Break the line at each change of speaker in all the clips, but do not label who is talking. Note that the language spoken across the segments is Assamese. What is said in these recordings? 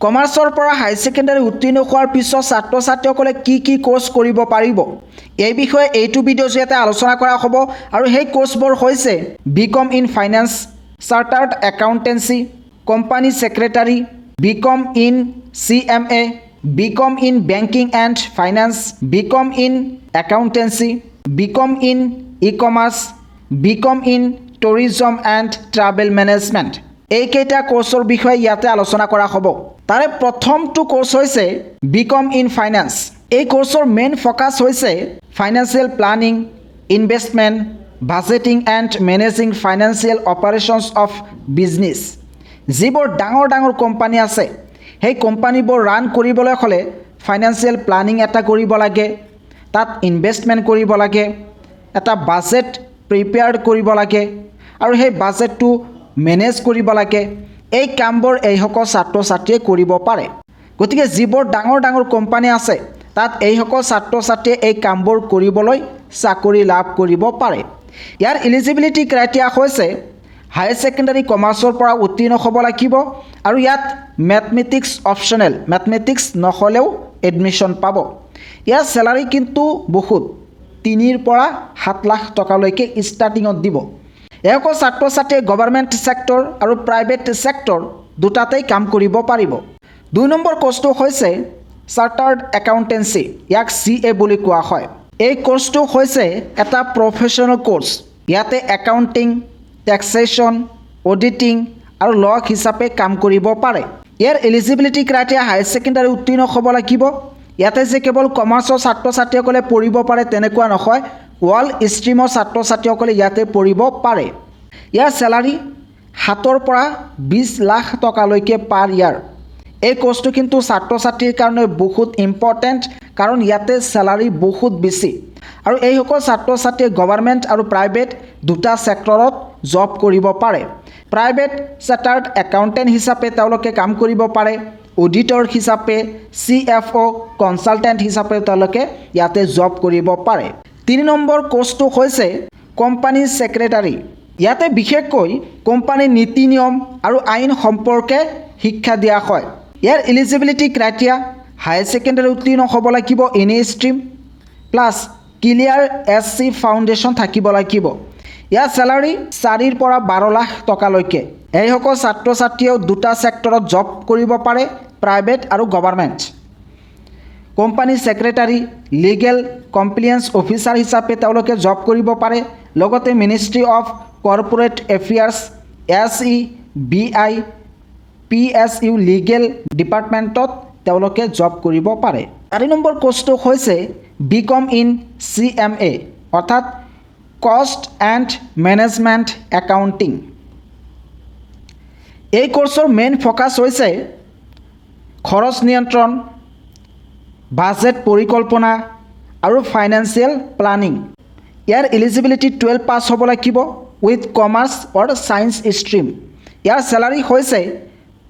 কমাৰ্চৰ পৰা হাই ছেকেণ্ডাৰী উত্তীৰ্ণ হোৱাৰ পিছত ছাত্ৰ ছাত্ৰীসকলে কি কোৰ্চ কৰিব পাৰিব এই বিষয়ে এইটো ভিডিঅ' জৰিয়তে আলোচনা কৰা হ'ব আৰু সেই কোৰ্চবোৰ হৈছে BCom in finance, chartered accountancy, company secretary, BCom in CMA, BCom in banking and finance, BCom in accountancy, BCom in e-commerce, BCom in tourism and travel management. এইকেইটা কোৰ্চৰ বিষয়ে ইয়াতে আলোচনা কৰা হ'ব। তাৰে প্ৰথমটো কোৰ্চ হৈছে বিকম ইন ফাইনেন্স। এই কোৰ্চৰ মেইন ফ'কাছ হৈছে financial planning, investment, budgeting and managing financial operations of business. যিবোৰ ডাঙৰ ডাঙৰ কোম্পানী আছে সেই কোম্পানীবোৰ ৰান কৰিবলৈ হ'লে ফাইনেন্সিয়েল প্লানিং এটা কৰিব লাগে, তাত ইনভেষ্টমেণ্ট কৰিব লাগে, এটা বাজেট প্ৰিপেয়াৰ কৰিব লাগে আৰু সেই বাজেটটো মেনেজ কৰিব লাগে। এই কামবোৰ এইসকল ছাত্ৰ ছাত্ৰীয়ে কৰিব পাৰে। গতিকে যিবোৰ ডাঙৰ ডাঙৰ কোম্পানী আছে তাত এইসকল ছাত্ৰ ছাত্ৰীয়ে এই কামবোৰ কৰিবলৈ চাকৰি লাভ কৰিব পাৰে। ইয়াৰ এলিজিবিলিটি ক্ৰাইটেৰিয়া হৈছে হায়াৰ ছেকেণ্ডাৰী কমাৰ্চৰ পৰা উত্তীৰ্ণ হ'ব লাগিব আৰু ইয়াত মেথমেটিক্স অপশ্যনেল, মেথমেটিক্স নহ'লেও এডমিশ্যন পাব। ইয়াৰ চেলাৰী কিন্তু বহুত, 3 পৰা 7 লাখ টকালৈকে ষ্টাৰ্টিঙত দিব। এইসকল ছাত্ৰ ছাত্ৰীয়ে গভৰ্ণমেণ্ট ছেক্টৰ আৰু প্ৰাইভেট ছেক্টৰ দুটাতেই কাম কৰিব পাৰিব। 2 নম্বৰ কোৰ্চটো হৈছে চাৰ্টাৰ্ড একাউণ্টেঞ্চি, ইয়াক CA বুলি কোৱা হয়। এই কোৰ্চটো হৈছে এটা প্ৰফেশ্যনেল কোৰ্চ। ইয়াতে একাউণ্টিং, টেক্সেশ্যন, অডিটিং আৰু ল হিচাপে কাম কৰিব পাৰে। ইয়াৰ এলিজিবিলিটি ক্ৰাইটেৰিয়া হায়াৰ ছেকেণ্ডাৰী উত্তীৰ্ণ হ'ব লাগিব। ইয়াতে যে কেৱল কমাৰ্চৰ ছাত্ৰ ছাত্ৰীসকলে পঢ়িব পাৰে তেনেকুৱা নহয়, অল ষ্ট্ৰীমৰ ছাত্ৰ ছাত্ৰীসকলে ইয়াতে পঢ়িব পাৰে। ইয়াৰ চেলাৰী 7 পৰা 20 লাখ টকালৈকে পাৰ ইয়াৰ। এই কোৰ্চটো কিন্তু ছাত্ৰ ছাত্ৰীৰ কাৰণে বহুত ইম্পৰ্টেণ্ট, কাৰণ ইয়াতে চেলাৰী বহুত বেছি আৰু এইসকল ছাত্ৰ ছাত্ৰীয়ে গভৰ্ণমেণ্ট আৰু প্ৰাইভেট দুটা ছেক্টৰত জব কৰিব পাৰে। প্ৰাইভেট চাৰ্টাৰ্ড একাউণ্টেণ্ট হিচাপে তেওঁলোকে কাম কৰিব পাৰে, অডিটৰ হিচাপে, CFO, কনচালটেণ্ট হিচাপে তেওঁলোকে ইয়াতে জব কৰিব পাৰে। 3 নম্বৰ কোৰ্চটো হৈছে কোম্পানী ছেক্ৰেটাৰী। ইয়াতে বিশেষকৈ কোম্পানীৰ নীতি নিয়ম আৰু আইন সম্পৰ্কে শিক্ষা দিয়া হয়। ইয়াৰ এলিজিবিলিটি ক্ৰাইটেৰিয়া হায়াৰ ছেকেণ্ডাৰী উত্তীৰ্ণ হ'ব লাগিব, any stream plus clear SC foundation থাকিব লাগিব। ইয়াৰ চেলাৰী 4 পৰা 12 লাখ টকালৈকে। এইসকল ছাত্ৰ ছাত্ৰীয়েও দুটা ছেক্টৰত জব কৰিব পাৰে, প্ৰাইভেট আৰু government. Company secretary, legal compliance officer হিচাপে তেওঁলোকে জব কৰিব পাৰে, লগতে ministry of corporate affairs, SE, BI, PSU legal ডিপাৰ্টমেণ্টত তেওঁলোকে জব কৰিব পাৰে। 4 নম্বৰ কোৰ্চটো হৈছে বিকম ইন CMA, অৰ্থাৎ কষ্ট এণ্ড মেনেজমেণ্ট একাউণ্টিং। এই কোৰ্চৰ মেইন ফ'কাছ হৈছে খৰচ নিয়ন্ত্ৰণ, বাজেট পৰিকল্পনা আৰু ফাইনেন্সিয়েল প্লানিং। ইয়াৰ এলিজিবিলিটি 12 পাছ হ'ব লাগিব with commerce or science stream. ইয়াৰ চেলাৰী হৈছে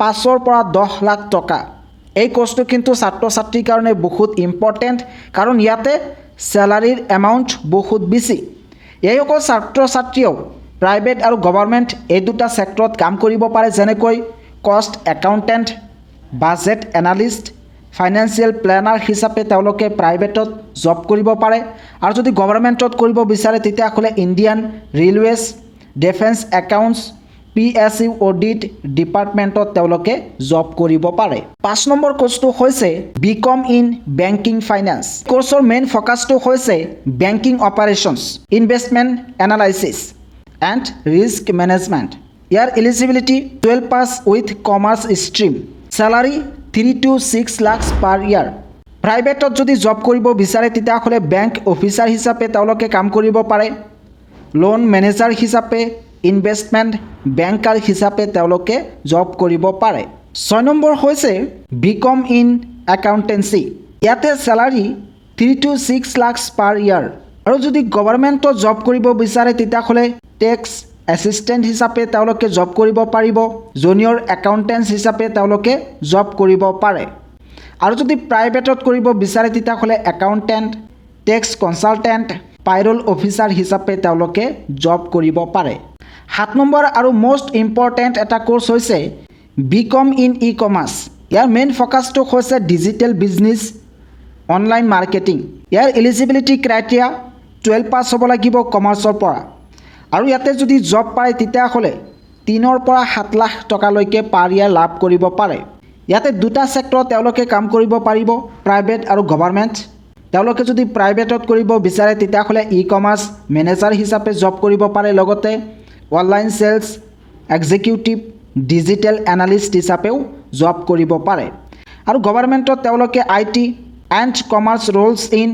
5 পৰা 10 লাখ টকা। এই কোৰ্চটো কিন্তু ছাত্ৰ ছাত্ৰীৰ কাৰণে বহুত ইম্পৰ্টেণ্ট, কাৰণ ইয়াতে চেলাৰীৰ এমাউণ্ট বহুত বেছি। এইসকল ছাত্ৰ ছাত্ৰীয়েও প্ৰাইভেট আৰু গভৰ্ণমেণ্ট এই দুটা ছেক্টৰত কাম কৰিব পাৰে, যেনেকৈ কষ্ট accountant, budget analyst, financial planner হিচাপে তেওঁলোকে প্ৰাইভেটত জব কৰিব পাৰে আৰু যদি গভৰ্ণমেণ্টত কৰিব বিচাৰে তেতিয়াহ'লে Indian railways, defence accounts, PSU audit ডিপাৰ্টমেণ্টত তেওঁলোকে জব কৰিব পাৰে। 5 নম্বৰ কোৰ্চটো হৈছে বিকম ইন বেংকিং ফাইনেন্স। কোৰ্চৰ মেইন ফ'কাছটো হৈছে banking operations, investment analysis and risk management. ইয়াৰ eligibility 12 pass with commerce stream. Salary 3 to 6 lakh per year. প্ৰাইভেটত যদি জব কৰিব বিচাৰে তেতিয়াহ'লে বেংক অফিচাৰ হিচাপে তেওঁলোকে কাম কৰিব পাৰে, লোন মেনেজাৰ হিচাপে, ইনভেষ্টমেণ্ট বেংকাৰ হিচাপে তেওঁলোকে জব কৰিব পাৰে। 6 নম্বৰ হৈছে বিকম ইন একাউণ্টেঞ্চি। ইয়াতে চেলাৰী 3 to 6 লাখ পাৰ ইয়াৰ আৰু যদি গভৰ্ণমেণ্টত জব কৰিব বিচাৰে তেতিয়াহ'লে টেক্স এছিষ্টেণ্ট হিচাপে তেওঁলোকে জব কৰিব পাৰিব, জুনিয়ৰ একাউণ্টেণ্ট হিচাপে তেওঁলোকে জব কৰিব পাৰে আৰু যদি প্ৰাইভেটত কৰিব বিচাৰে তেতিয়াহ'লে accountant, tax consultant, payroll officer হিচাপে তেওঁলোকে জব কৰিব পাৰে। 7 নম্বৰ আৰু মোষ্ট ইম্পৰ্টেণ্ট এটা কোৰ্চ হৈছে বিকম ইন ই-কমাৰ্চ। ইয়াৰ মেইন ফ'কাছটো হৈছে ডিজিটেল বিজনেছ অনলাইন মাৰ্কেটিং ইয়াৰ এলিজিবিলিটি ক্ৰাইটেৰিয়া 12 পাছ হ'ব লাগিব কমাৰ্চৰ পৰা আৰু ইয়াতে যদি জব পায় তেতিয়াহ'লে 3 পৰা 7 লাখ টকালৈকে পাৰ ইয়াৰ লাভ কৰিব পাৰে ইয়াতে দুটা সেক্টৰত তেওঁলোকে কাম কৰিব পাৰিব প্ৰাইভেট আৰু গভৰ্ণমেণ্ট তেওঁলোকে যদি প্ৰাইভেটত কৰিব বিচাৰে তেতিয়াহ'লে ই-কমাৰ্চ মেনেজাৰ হিচাপে জব কৰিব পাৰে লগতে online sales executive digital analyst হিচাপেও জব কৰিব পাৰে আৰু গভৰ্ণমেণ্টত তেওঁলোকে IT and commerce roles in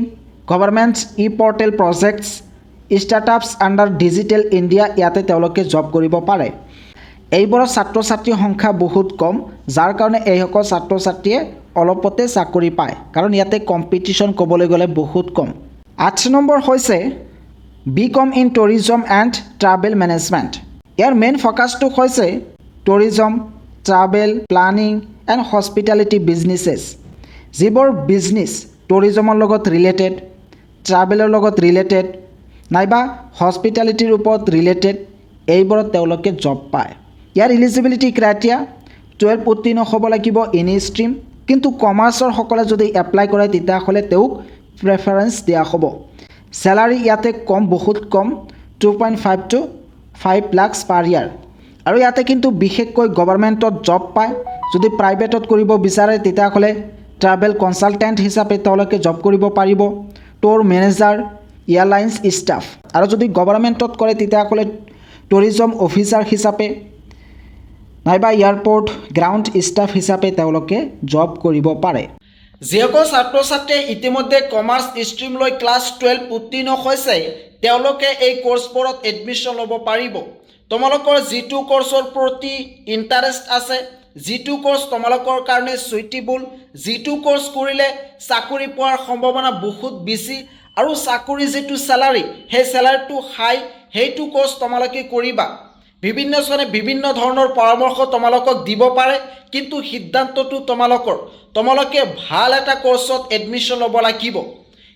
government e-portal projects startups under digital India ইয়াতে তেওঁলোকে জব কৰিব পাৰে এইবোৰৰ ছাত্ৰ ছাত্ৰীৰ সংখ্যা বহুত কম যাৰ কাৰণে এইসকল ছাত্ৰ ছাত্ৰীয়ে অলপতে চাকৰি পায় কাৰণ ইয়াতে কম্পিটিশ্যন ক'বলৈ গ'লে বহুত কম 8 নম্বৰ হৈছে BCom in tourism and travel management ইয়াৰ মেইন ফ'কাছটো হৈছে tourism travel planning and hospitality businesses যিবোৰ বিজনেছ টুৰিজমৰ লগত ৰিলেটেড ট্ৰাভেলৰ লগত ৰিলেটেড নাইবা হস্পিটেলিটিৰ ওপৰত ৰিলেটেড এইবোৰত তেওঁলোকে জব পায় ইয়াৰ এলিজিবিলিটি ক্ৰাইটেৰিয়া 12 উত্তীৰ্ণ হ'ব লাগিব এনি ষ্ট্ৰীম কিন্তু কমাৰ্চৰ সকলে যদি এপ্লাই কৰে তেতিয়াহ'লে তেওঁক প্ৰেফাৰেঞ্চ দিয়া হ'ব স্যালাৰি ইয়াতে কম বহুত কম 2.5 to 5 লাখ পাৰ ইয়াৰ আৰু ইয়াতে কিন্তু বিশেষকৈ গভৰ্ণমেণ্টত জব পায় যদি প্ৰাইভেটত কৰিব বিচাৰে তেতিয়াহ'লে ট্ৰাভেল কনসালটেণ্ট হিচাপে তেওঁলোকে জব কৰিব পাৰিব টুৰ মেনেজাৰ এয়াৰলাইন্স ষ্টাফ আৰু যদি গভৰ্ণমেণ্টত কৰে তেতিয়াহ'লে টুৰিজম অফিচাৰ হিচাপে নাইবা এয়াৰপোৰ্ট গ্ৰাউণ্ড ষ্টাফ হিচাপে তেওঁলোকে জব কৰিব পাৰে যিসকল ছাত্ৰ ছাত্ৰীয়ে ইতিমধ্যে কমাৰ্চ ষ্ট্ৰীম লৈ ক্লাছ 12 উত্তীৰ্ণ হৈছে তেওঁলোকে এই কোৰ্ছবোৰত এডমিশ্যন ল'ব পাৰিব তোমালোকৰ যিটো কোৰ্ছৰ প্ৰতি ইণ্টাৰেষ্ট আছে যিটো কোৰ্ছ তোমালোকৰ কাৰণে সুইটেবল যিটো কোৰ্ছ কৰিলে চাকৰি পোৱাৰ সম্ভাৱনা বহুত বেছি আৰু চাকৰি যিটো স্যালাৰি সেই স্যালাৰিটো হাই সেইটো কোৰ্ছ তোমালোকে কৰিবা বিভিন্নজনে বিভিন্ন ধৰণৰ পৰামৰ্শ তোমালোকক দিব পাৰে কিন্তু সিদ্ধান্তটো তোমালোকে ভাল এটা কোৰ্ছত এডমিশ্যন ল'ব লাগিব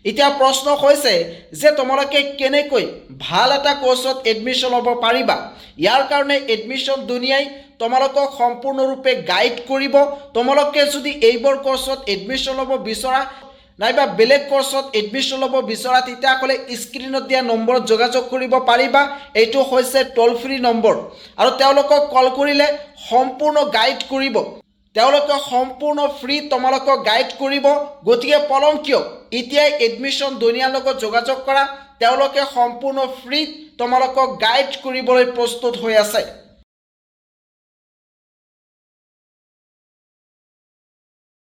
এতিয়া প্ৰশ্ন হৈছে যে তোমালোকে কেনেকৈ ভাল এটা কোৰ্ছত এডমিশ্যন ল'ব পাৰিবা ইয়াৰ কাৰণে এডমিশ্যন দুনিয়াই তোমালোকক সম্পূৰ্ণৰূপে গাইড কৰিব তোমালোকে যদি এইবোৰ কোৰ্ছত এডমিশ্যন ল'ব বিচৰা নাইবা বেলেগ কোৰ্ছত এডমিশ্যন ল'ব বিচৰা তেতিয়াহ'লে স্ক্ৰীনত দিয়া নম্বৰত যোগাযোগ কৰিব পাৰিবা এইটো হৈছে টোল ফ্ৰী নম্বৰ আৰু তেওঁলোকক কল কৰিলে সম্পূৰ্ণ গাইড কৰিব তেওঁলোকে সম্পূৰ্ণ ফ্ৰী তোমালোকক গাইড কৰিব গতিকে পলম কিয় এতিয়াই এডমিশ্যন দুনিয়াৰ লগত যোগাযোগ কৰা তেওঁলোকে সম্পূৰ্ণ ফ্ৰী তোমালোকক গাইড কৰিবলৈ প্ৰস্তুত হৈ আছে